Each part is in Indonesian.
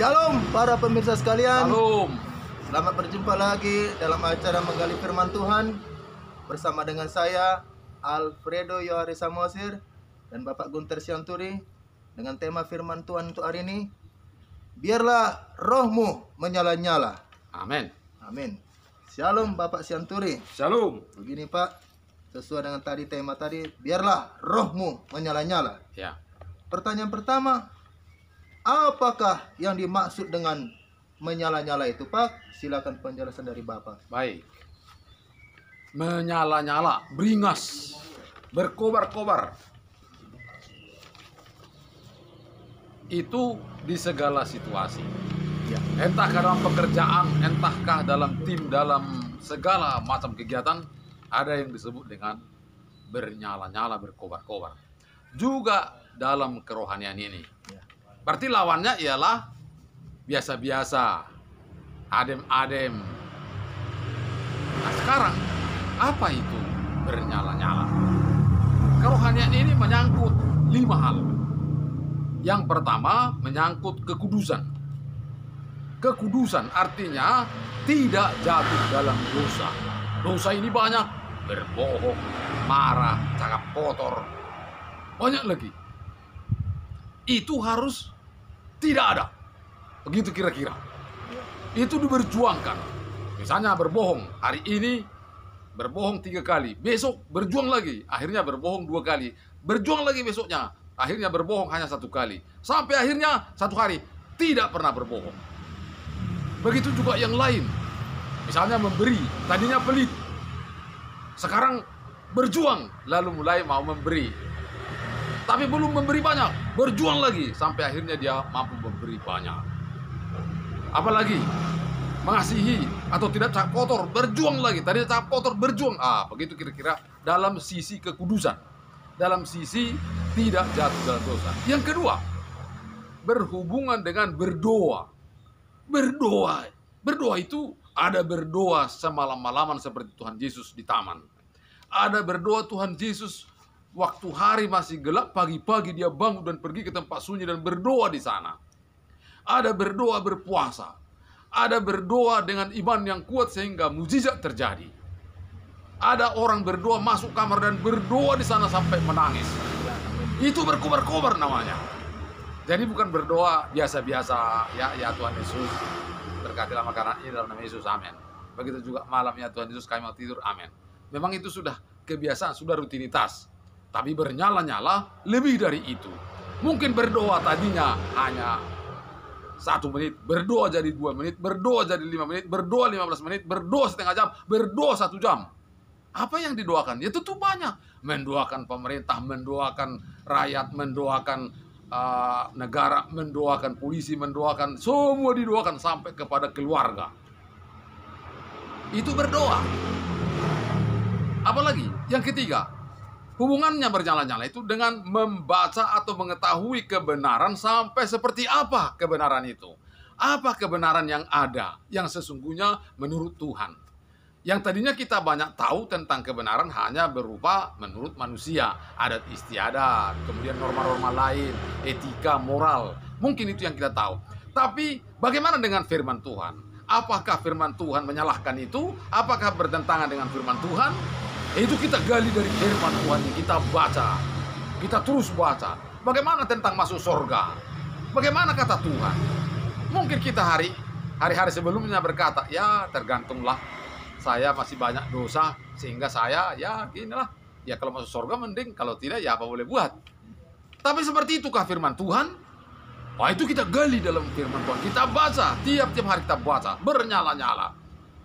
Shalom para pemirsa sekalian. Shalom. Selamat berjumpa lagi dalam acara menggali firman Tuhan bersama dengan saya Alfredo Yohari Samosir dan Bapak Gunter Sianturi dengan tema firman Tuhan untuk hari ini. Biarlah rohmu menyala-nyala. Amin. Amin. Shalom Bapak Sianturi. Shalom. Begini Pak, sesuai dengan tema tadi, biarlah rohmu menyala-nyala. Ya. Pertanyaan pertama, apakah yang dimaksud dengan menyala-nyala itu, Pak? Silakan penjelasan dari Bapak. Baik. Menyala-nyala, beringas, berkobar-kobar. Itu di segala situasi. Ya. Entahkah dalam pekerjaan, entahkah dalam tim, dalam segala macam kegiatan, ada yang disebut dengan bernyala-nyala, berkobar-kobar. Juga dalam kerohanian ini. Ya. Berarti lawannya ialah biasa-biasa, adem-adem. Nah sekarang, apa itu bernyala-nyala? Kerohanian ini menyangkut 5 hal. Yang pertama, menyangkut kekudusan. Kekudusan artinya tidak jatuh dalam dosa. Dosa ini banyak, berbohong, marah, cakap kotor, banyak lagi. Itu harus tidak ada. Begitu kira-kira. Itu diberjuangkan. Misalnya berbohong. Hari ini berbohong 3 kali. Besok berjuang lagi. Akhirnya berbohong 2 kali. Berjuang lagi besoknya. Akhirnya berbohong hanya 1 kali. Sampai akhirnya 1 hari tidak pernah berbohong. Begitu juga yang lain. Misalnya memberi. Tadinya pelit. Sekarang berjuang. Lalu mulai mau memberi. Tapi belum memberi banyak, berjuang lagi sampai akhirnya dia mampu memberi banyak. Apalagi mengasihi atau tidak cakap kotor, berjuang lagi. Tadinya cakap kotor, berjuang. Begitu kira-kira dalam sisi kekudusan, dalam sisi tidak jatuh dalam dosa. Yang kedua, berhubungan dengan berdoa. Berdoa itu ada berdoa semalam-malaman seperti Tuhan Yesus di taman. Ada berdoa Tuhan Yesus waktu hari masih gelap, pagi-pagi dia bangun dan pergi ke tempat sunyi dan berdoa di sana. Ada berdoa berpuasa. Ada berdoa dengan iman yang kuat sehingga mujizat terjadi. Ada orang berdoa masuk kamar dan berdoa di sana sampai menangis. Itu berkobar-kobar namanya. Jadi bukan berdoa biasa-biasa, ya Tuhan Yesus, berkatilah makanan ini dalam nama Yesus, amin. Begitu juga malamnya Tuhan Yesus kami mau tidur, amin. Memang itu sudah kebiasaan, sudah rutinitas. Tapi bernyala-nyala lebih dari itu. Mungkin berdoa tadinya hanya 1 menit, berdoa jadi 2 menit, berdoa jadi 5 menit, berdoa 15 menit, berdoa setengah jam, berdoa 1 jam. Apa yang didoakan? Ya tentu banyak. Mendoakan pemerintah, mendoakan rakyat, mendoakan negara, mendoakan polisi, mendoakan, semua didoakan sampai kepada keluarga. Itu berdoa. Apalagi? Yang ketiga, hubungannya bernyala-nyala itu dengan membaca atau mengetahui kebenaran sampai seperti apa kebenaran itu. Apa kebenaran yang ada, yang sesungguhnya menurut Tuhan. Yang tadinya kita banyak tahu tentang kebenaran hanya berupa menurut manusia. Adat istiadat, kemudian norma-norma lain, etika, moral. Mungkin itu yang kita tahu. Tapi bagaimana dengan firman Tuhan? Apakah firman Tuhan menyalahkan itu? Apakah bertentangan dengan firman Tuhan? Itu kita gali dari firman Tuhan yang kita baca. Kita terus baca. Bagaimana tentang masuk surga? Bagaimana kata Tuhan? Mungkin kita hari-hari sebelumnya berkata, ya tergantunglah. Saya masih banyak dosa sehingga saya ya inilah. Ya kalau masuk surga mending, kalau tidak ya apa boleh buat. Tapi seperti itukah firman Tuhan? Wah itu kita gali dalam firman Tuhan. Kita baca, tiap-tiap hari kita baca. Bernyala-nyala.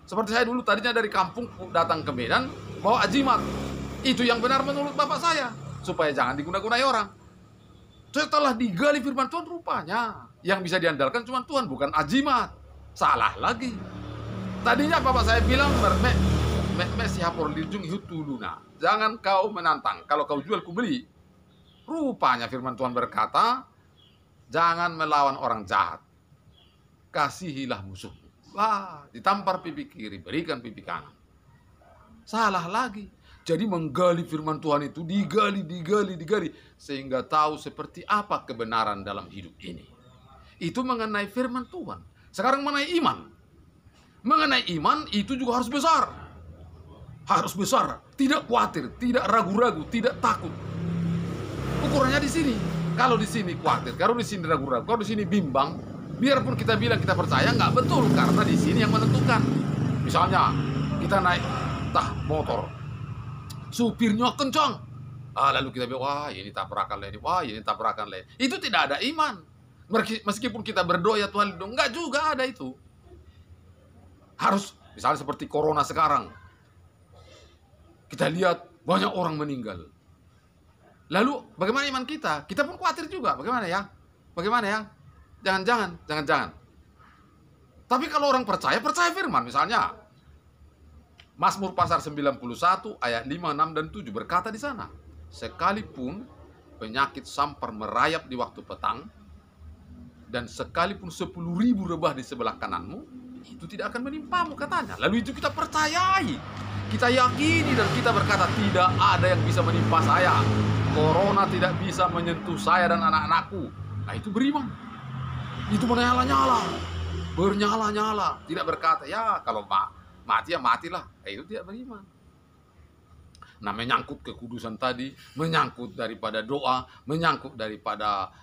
Seperti saya dulu tadinya dari kampung datang ke Medan, bawa ajimat. Itu yang benar menurut bapak saya. Supaya jangan diguna-gunai orang. Setelah digali firman Tuhan, rupanya yang bisa diandalkan cuma Tuhan, bukan ajimat. Salah lagi. Tadinya bapak saya bilang, jangan kau menantang. Kalau kau jual, ku beli. Rupanya firman Tuhan berkata, jangan melawan orang jahat. Kasihilah musuhmu. Ditampar pipi kiri, berikan pipi kanan. Salah lagi. Jadi menggali firman Tuhan itu digali, sehingga tahu seperti apa kebenaran dalam hidup ini. Itu mengenai firman Tuhan. Sekarang mengenai iman. Mengenai iman itu juga harus besar. Harus besar, tidak khawatir, tidak ragu-ragu, tidak takut. Ukurannya di sini. Kalau di sini khawatir, kalau di sini ragu-ragu, kalau di sini bimbang, biarpun kita bilang kita percaya, nggak betul, karena di sini yang menentukan. Misalnya kita naik motor, supirnya kencang, lalu kita bilang, wah ini tabrakan lagi, wah ini tabrakan lagi. Itu tidak ada iman. Meskipun kita berdoa ya Tuhan, nggak juga ada itu. Harus misalnya seperti corona sekarang, kita lihat banyak orang meninggal. Lalu bagaimana iman kita? Kita pun khawatir juga. Bagaimana ya? Bagaimana ya? Jangan-jangan. Tapi kalau orang percaya firman. Misalnya Mazmur pasal 91 ayat 5, 6 dan 7 berkata di sana, sekalipun penyakit sampar merayap di waktu petang, dan sekalipun 10.000 rebah di sebelah kananmu, itu tidak akan menimpamu, katanya. Lalu itu kita percayai, kita yakini, dan kita berkata, tidak ada yang bisa menimpa saya. Corona tidak bisa menyentuh saya dan anak-anakku. Nah itu beriman. Itu menyala-nyala, bernyala-nyala. Tidak berkata, ya kalau mati ya matilah. Itu tidak beriman. Nah menyangkut kekudusan tadi, menyangkut daripada doa, menyangkut daripada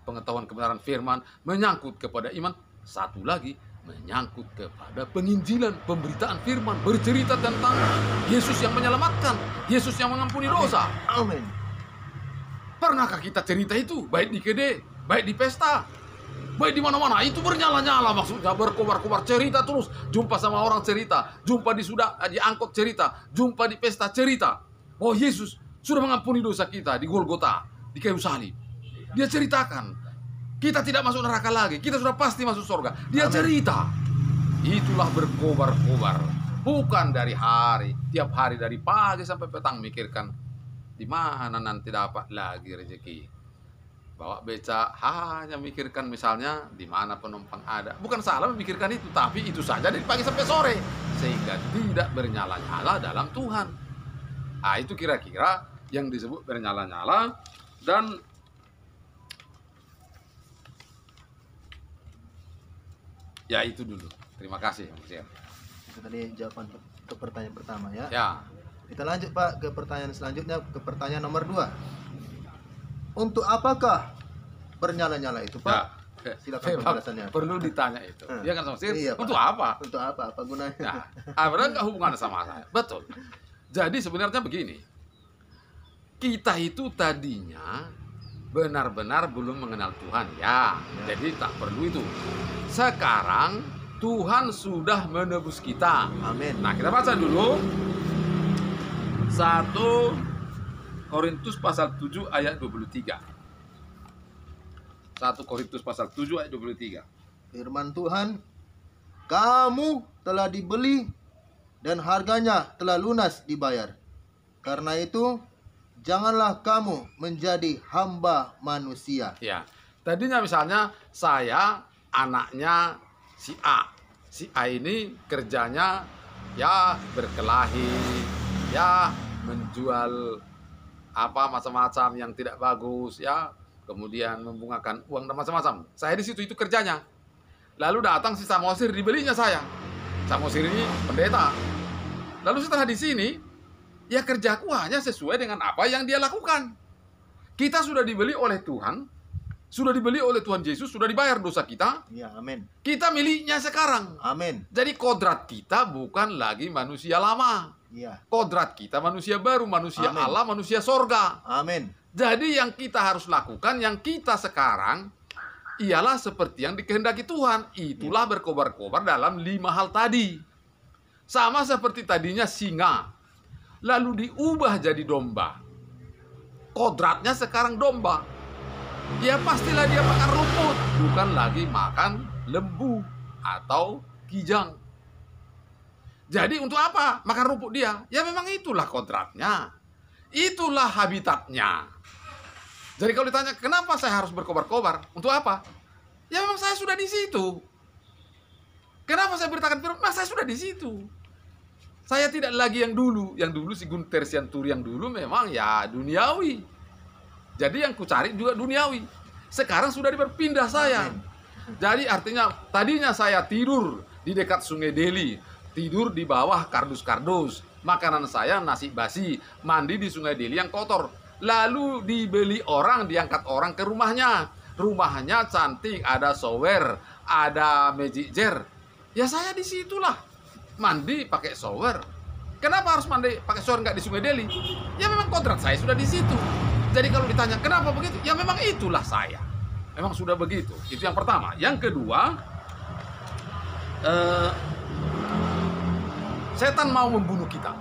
pengetahuan kebenaran firman, menyangkut kepada iman. Satu lagi, menyangkut kepada penginjilan, pemberitaan firman, bercerita tentang Yesus yang menyelamatkan, Yesus yang mengampuni dosa. Amin. Pernahkah kita cerita itu? Baik di kede, baik di pesta, baik di mana-mana. Itu bernyala-nyala, maksudnya berkobar-kobar cerita terus. Jumpa sama orang cerita, jumpa di angkot cerita, jumpa di pesta cerita. Oh Yesus sudah mengampuni dosa kita di Golgota, di kayu salib. Dia ceritakan, kita tidak masuk neraka lagi, kita sudah pasti masuk surga. Dia cerita. Itulah berkobar-kobar. Bukan dari tiap hari dari pagi sampai petang mikirkan di mana nanti dapat lagi rezeki. Bawa beca hanya mikirkan misalnya di mana penumpang ada. Bukan salah memikirkan itu, tapi itu saja dari pagi sampai sore, sehingga tidak bernyala-nyala dalam Tuhan. Itu kira-kira yang disebut bernyala-nyala. Dan ya itu dulu. Terima kasih. Itu tadi jawaban ke pertanyaan pertama ya. Ya. Kita lanjut Pak ke pertanyaan selanjutnya, ke pertanyaan nomor 2. Untuk apakah bernyala-nyala itu Pak? Ya. Silakan penjelasannya. Perlu ditanya itu. Dia kan sama Iya, untuk apa? Untuk apa? Apa gunanya? Padahal nggak hubungan sama saya. Betul. Jadi sebenarnya begini. Kita itu tadinya benar-benar belum mengenal Tuhan ya. Jadi tak perlu itu. Sekarang Tuhan sudah menebus kita. Amin. Nah, kita baca dulu 1 Korintus pasal 7 ayat 23. 1 Korintus pasal 7 ayat 23. Firman Tuhan, kamu telah dibeli dan harganya telah lunas dibayar. Karena itu, janganlah kamu menjadi hamba manusia. Ya, tadinya misalnya saya anaknya si A. Si A ini kerjanya ya berkelahi, ya menjual apa macam-macam yang tidak bagus, ya kemudian membungakan uang dan macam-macam. Saya di situ itu kerjanya. Lalu datang si Samosir, dibelinya saya. Samosir ini pendeta. Lalu setelah di sini, ya kerjaku hanya sesuai dengan apa yang dia lakukan. Kita sudah dibeli oleh Tuhan, sudah dibeli oleh Tuhan Yesus, sudah dibayar dosa kita. Ya, amin. Kita miliknya sekarang. Amin. Jadi kodrat kita bukan lagi manusia lama. Ya. Kodrat kita manusia baru, manusia Amin. Allah, manusia sorga. Amin. Jadi yang kita harus lakukan, yang kita sekarang, ialah seperti yang dikehendaki Tuhan. Itulah berkobar-kobar dalam 5 hal tadi. Sama seperti tadinya singa, lalu diubah jadi domba. Kodratnya sekarang domba. Ya pastilah dia makan rumput, bukan lagi makan lembu atau kijang. Jadi untuk apa makan rumput dia? Ya memang itulah kodratnya. Itulah habitatnya. Jadi kalau ditanya kenapa saya harus berkobar-kobar? Untuk apa? Ya memang saya sudah di situ. Kenapa saya beritakan firman? Nah, saya sudah di situ. Saya tidak lagi yang dulu. Yang dulu si Gunther Sianturi yang dulu memang ya duniawi. Jadi yang ku cari juga duniawi. Sekarang sudah berpindah saya. Amin. Jadi artinya tadinya saya tidur di dekat Sungai Deli, tidur di bawah kardus-kardus. Makanan saya nasi basi, mandi di Sungai Deli yang kotor. Lalu dibeli orang, diangkat orang ke rumahnya. Rumahnya cantik, ada shower, ada magic jar. Ya saya di situlah mandi pakai shower. Kenapa harus mandi pakai shower nggak di Sungai Deli? Ya memang kontrak saya sudah di situ. Jadi kalau ditanya kenapa begitu, ya memang itulah saya. Memang sudah begitu. Itu yang pertama. Yang kedua, setan mau membunuh kita.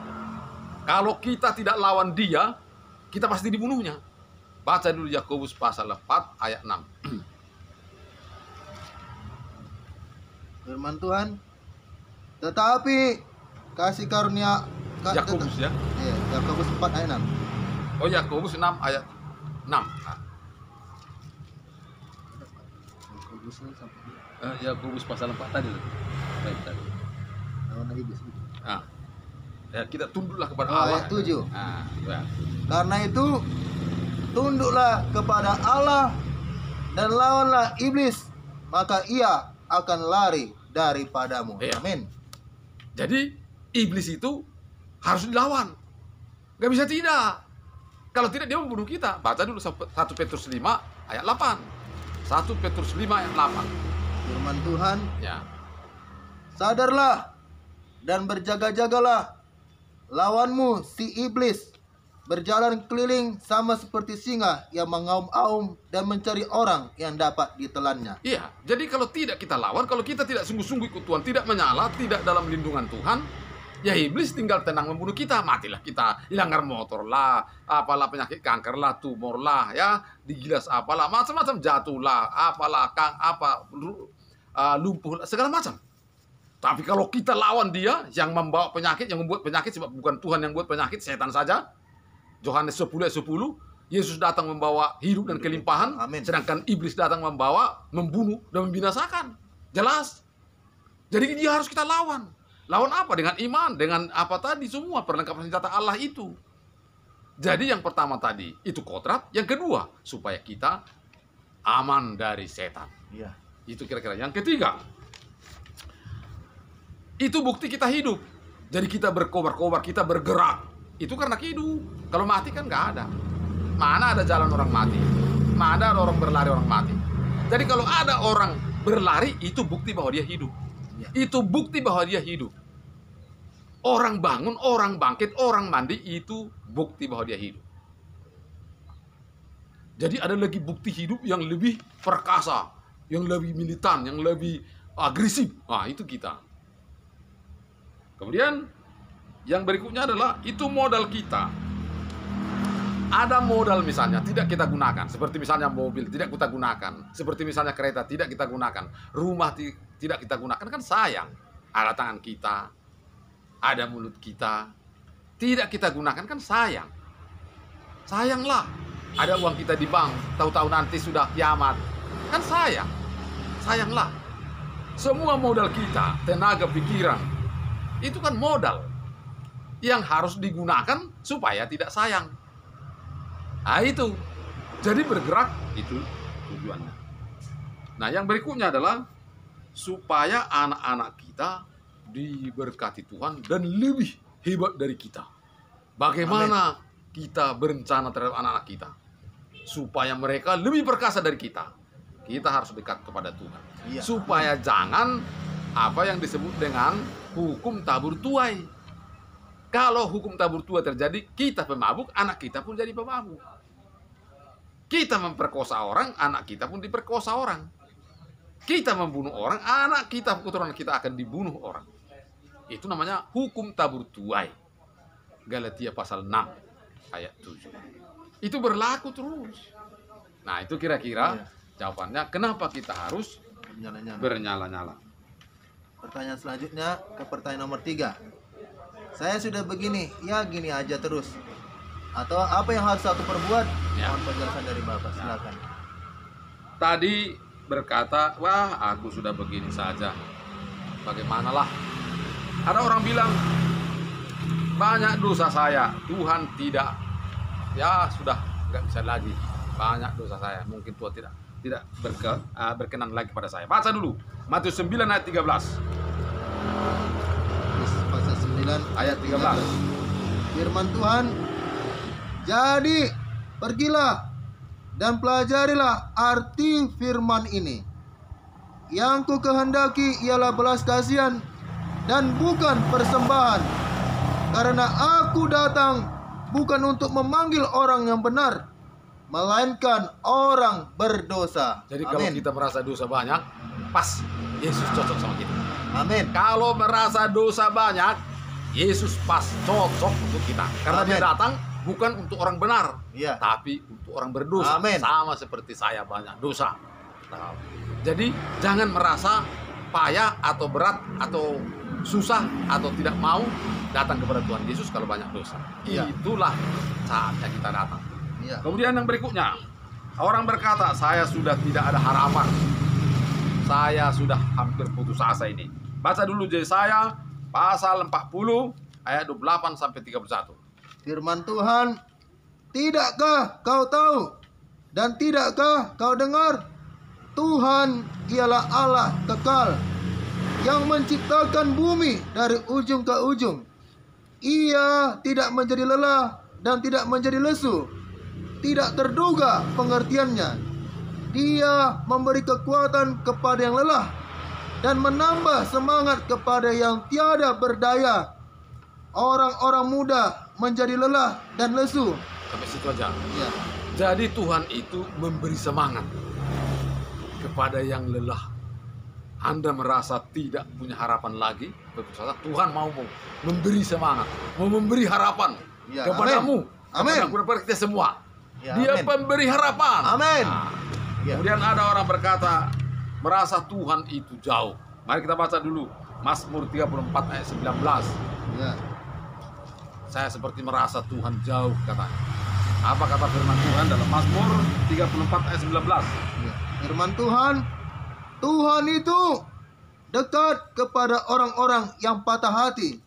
Kalau kita tidak lawan dia, kita pasti dibunuhnya. Baca dulu Yakobus pasal 4 ayat 6. Firman Tuhan. Tetapi kasih karunia Yakobus ya. Iya, Yakobus 4 ayat 6. Oh, Yakobus 6 ayat 6. Yakobus pasal 4 tadi. Baik tadi. Ya, kita tunduklah kepada Allah. Ayat 7. Ya. Karena itu tunduklah kepada Allah dan lawanlah iblis, maka ia akan lari daripadamu. Iya. Amin. Jadi iblis itu harus dilawan. Gak bisa tidak. Kalau tidak dia membunuh kita. Baca dulu 1 Petrus 5 ayat 8. 1 Petrus 5 ayat 8. Firman Tuhan. Ya. Sadarlah dan berjaga-jagalah. Lawanmu si iblis berjalan keliling sama seperti singa yang mengaum-aum dan mencari orang yang dapat ditelannya. Iya, jadi kalau tidak kita lawan, kalau kita tidak sungguh-sungguh ikut Tuhan, tidak menyala, tidak dalam lindungan Tuhan, ya iblis tinggal tenang membunuh kita, matilah kita, dilanggar motor lah, apalah penyakit kanker lah, tumor lah, ya, digilas apalah, macam-macam jatuh lah, apalah, lumpuh lah, segala macam. Tapi kalau kita lawan dia, yang membawa penyakit, yang membuat penyakit, sebab bukan Tuhan yang buat penyakit, setan saja. Yohanes 10 ayat 10, Yesus datang membawa hidup dan kelimpahan. Amin. Sedangkan iblis datang membawa, membunuh, dan membinasakan. Jelas. Jadi dia harus kita lawan. Lawan apa? Dengan iman, dengan apa tadi, semua perlengkapan senjata Allah itu. Jadi yang pertama tadi, itu kodrat. Yang kedua, supaya kita aman dari setan. Iya. Itu kira-kira. Yang ketiga, itu bukti kita hidup. Jadi kita berkobar-kobar, kita bergerak. Itu karena hidup. Kalau mati kan nggak ada. Mana ada jalan orang mati? Mana ada orang berlari orang mati? Jadi kalau ada orang berlari, itu bukti bahwa dia hidup. Ya. Itu bukti bahwa dia hidup. Orang bangun, orang bangkit, orang mandi, itu bukti bahwa dia hidup. Jadi ada lagi bukti hidup yang lebih perkasa, yang lebih militan, yang lebih agresif. Nah, itu kita. Kemudian yang berikutnya adalah itu modal kita. Ada modal misalnya tidak kita gunakan, seperti misalnya mobil tidak kita gunakan, seperti misalnya kereta tidak kita gunakan, rumah tidak kita gunakan, kan sayang. Ada tangan kita, ada mulut kita, tidak kita gunakan, kan sayang. Sayanglah. Ada uang kita di bank, tahu-tahu nanti sudah kiamat, kan sayang. Sayanglah. Semua modal kita, tenaga pikiran, itu kan modal yang harus digunakan supaya tidak sayang. Nah itu. Jadi bergerak itu tujuannya. Nah yang berikutnya adalah supaya anak-anak kita diberkati Tuhan dan lebih hebat dari kita. Bagaimana kita berencana terhadap anak-anak kita supaya mereka lebih perkasa dari kita. Kita harus dekat kepada Tuhan. Iya. Supaya jangan apa yang disebut dengan hukum tabur tuai. Kalau hukum tabur tuai terjadi, kita pemabuk, anak kita pun jadi pemabuk. Kita memperkosa orang, anak kita pun diperkosa orang. Kita membunuh orang, anak kita, keturunan kita akan dibunuh orang. Itu namanya hukum tabur tuai. Galatia pasal 6 ayat 7. Itu berlaku terus. Nah, itu kira-kira jawabannya kenapa kita harus bernyala-nyala. Pertanyaan selanjutnya ke pertanyaan nomor 3. Saya sudah begini, ya gini aja terus. Atau apa yang harus aku perbuat? Ya. Mohon penjelasan dari Bapak, silakan. Tadi berkata, wah aku sudah begini saja. Bagaimanalah? Ada orang bilang, banyak dosa saya, Tuhan tidak. Ya sudah, nggak bisa lagi. banyak dosa saya. Mungkin Tuhan tidak berkenan lagi pada saya. Baca dulu Matius 9 ayat 13. Pasal 9 Ayat 13. Firman Tuhan, jadi pergilah dan pelajarilah arti firman ini. Yang ku kehendaki ialah belas kasihan dan bukan persembahan. Karena aku datang bukan untuk memanggil orang yang benar, melainkan orang berdosa. Jadi kalau kita merasa dosa banyak, pas Yesus cocok sama kita. Amin. Kalau merasa dosa banyak, Yesus pas cocok untuk kita. Karena Amin. dia datang bukan untuk orang benar, Iya. tapi untuk orang berdosa. Amin. Sama seperti saya banyak dosa. Nah, jadi jangan merasa payah atau berat atau susah atau tidak mau datang kepada Tuhan Yesus kalau banyak dosa. Iya. Itulah saatnya kita datang. Iya. Kemudian yang berikutnya, orang berkata, saya sudah tidak ada harapan. Saya sudah hampir putus asa ini. Baca dulu Yesaya pasal 40 ayat 28 sampai 31. Firman Tuhan, tidakkah kau tahu dan tidakkah kau dengar? Tuhan ialah Allah kekal yang menciptakan bumi dari ujung ke ujung. Ia tidak menjadi lelah dan tidak menjadi lesu. Tidak terduga pengertiannya. Dia memberi kekuatan kepada yang lelah dan menambah semangat kepada yang tiada berdaya. Orang-orang muda menjadi lelah dan lesu. Sampai situ aja. Ya. Jadi Tuhan itu memberi semangat kepada yang lelah. Anda merasa tidak punya harapan lagi, Tuhan mau memberi semangat, mau memberi harapan Ya, kepadamu, amin. kepada kita semua. Ya, Dia amin. pemberi harapan. Amin. Nah, Ya. kemudian ada orang berkata, merasa Tuhan itu jauh. Mari kita baca dulu Mazmur 34 ayat 19. Ya. Saya seperti merasa Tuhan jauh, katanya. Apa kata firman Tuhan dalam Mazmur 34 ayat 19? Ya. Firman Tuhan, Tuhan itu dekat kepada orang-orang yang patah hati,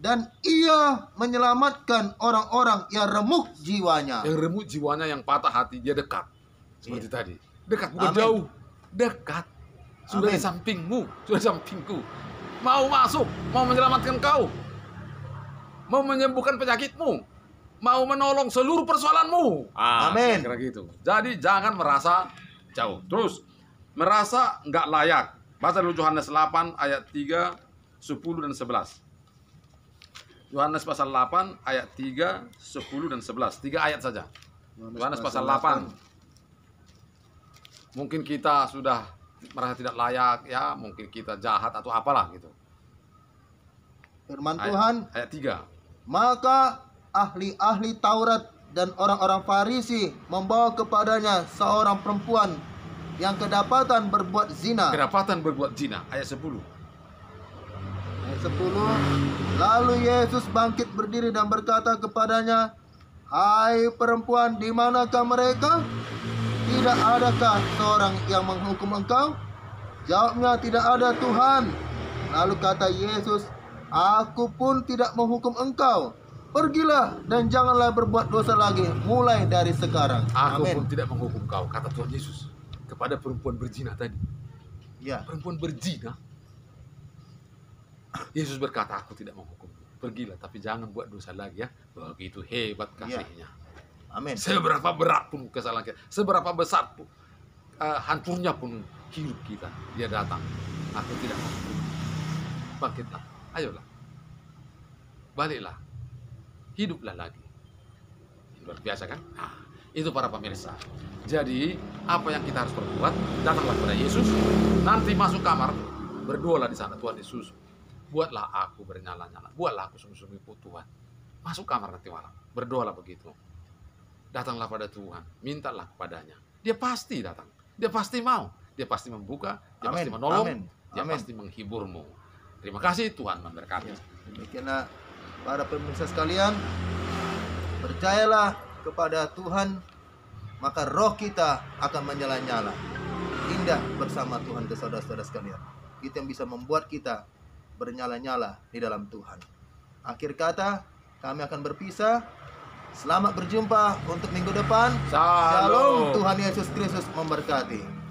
dan Ia menyelamatkan orang-orang yang remuk jiwanya. Yang remuk jiwanya, yang patah hati, dia dekat. Seperti tadi. Dekat, bukan Amin. jauh. Dekat. Sudah Amin. di sampingmu, sudah di sampingku. Mau masuk, mau menyelamatkan kau. Mau menyembuhkan penyakitmu. Mau menolong seluruh persoalanmu. Amin. Kira gitu. Jadi jangan merasa jauh. Terus, merasa nggak layak. Baca dulu Yohanes 8 ayat 3, 10 dan 11. Yohanes pasal 8 ayat 3, 10 dan 11. 3 ayat saja. Yohanes pasal 8. Mungkin kita sudah merasa tidak layak, ya, mungkin kita jahat atau apalah gitu. Firman Tuhan, Ayat 3. maka ahli-ahli Taurat dan orang-orang Farisi membawa kepadanya seorang perempuan yang kedapatan berbuat zina. Kedapatan berbuat zina. Ayat 10. Ayat 10. Lalu Yesus bangkit berdiri dan berkata kepadanya, hai perempuan, di manakah mereka? Tidak adakah seorang yang menghukum engkau? Jawabnya, tidak ada Tuhan. Lalu kata Yesus, aku pun tidak menghukum engkau. Pergilah dan janganlah berbuat dosa lagi mulai dari sekarang. Aku Amin. pun tidak menghukum kau, kata Tuhan Yesus kepada perempuan berzina tadi. Ya. Perempuan berzina. Yesus berkata, aku tidak menghukum. Pergilah, tapi jangan buat dosa lagi, ya. Begitu hebat kasihnya. Amin. Seberapa berat pun kesalahan kita, seberapa besar pun hancurnya pun hidup kita, dia datang. Aku tidak menghukum. Bangkitlah, ayolah, baliklah, hiduplah lagi. Luar biasa kan? Nah, itu para pemirsa. Jadi apa yang kita harus perbuat? Datanglah kepada Yesus. Nanti masuk kamar, berdoalah di sana. Tuhan Yesus, buatlah aku bernyala-nyala, buatlah aku sungguh-sungguh ikut Tuhan. Masuk kamar nanti malam, berdoalah begitu. Datanglah pada Tuhan, mintalah kepadanya. Dia pasti datang, dia pasti mau, dia pasti membuka, dia pasti menolong, Amin. dia Amin. pasti menghiburmu. Terima kasih, Tuhan memberkati. Demikianlah para pemirsa sekalian, percayalah kepada Tuhan, maka roh kita akan menyala-nyala. Indah bersama Tuhan ke saudara-saudara sekalian. Itu yang bisa membuat kita bernyala-nyala di dalam Tuhan. Akhir kata, kami akan berpisah. Selamat berjumpa untuk minggu depan. Shalom. Tuhan Yesus Kristus memberkati.